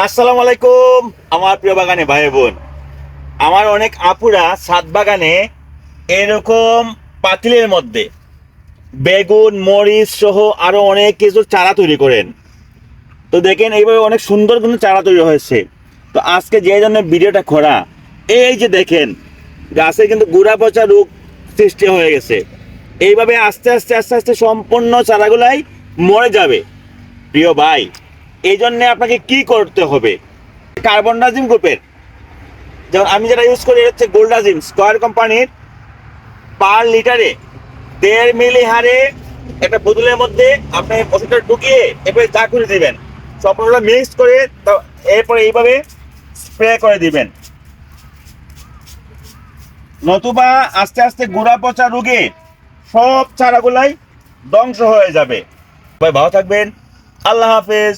আসসালামু আলাইকুম আমার প্রিয় বাগানে ভাই বোন। আমার অনেক আপুরা ছাদ বাগানে এরকম পাতিলের মধ্যে বেগুন মরিচ সহ আরো অনেক কিছু চারা তৈরি করেন। তো দেখেন এইভাবে অনেক সুন্দর কিন্তু চারা তৈরি হয়েছে। তো আজকে যে জন্য ভিডিওটা করা, এই যে দেখেন গাছে কিন্তু গুড়া পচা রোগ সৃষ্টি হয়ে গেছে। এইভাবে আস্তে আস্তে আস্তে আস্তে সম্পূর্ণ চারাগুলাই মরে যাবে। প্রিয় ভাই, এই জন্য আপনাকে কি করতে হবে? কার্বনডাজিম গ্রুপের, যেমন আমি যেটা ইউজ করি হচ্ছে গোল্ডাজিম স্কয়ার কোম্পানির, পার লিটারে 1.5 মিলি হারে একটা বোতলের মধ্যে আপনি ওষুধটা ঢুকিয়ে এরপরে চা করে দিবেন, সম্পূর্ণ মিক্স করে এরপরে এইভাবে স্প্রে করে দিবেন। নতুবা আস্তে আস্তে গোড়া পচা রোগে সব চারাগুলাই ধ্বংস হয়ে যাবে। ভাই ভালো থাকবেন, আল্লাহ হাফেজ।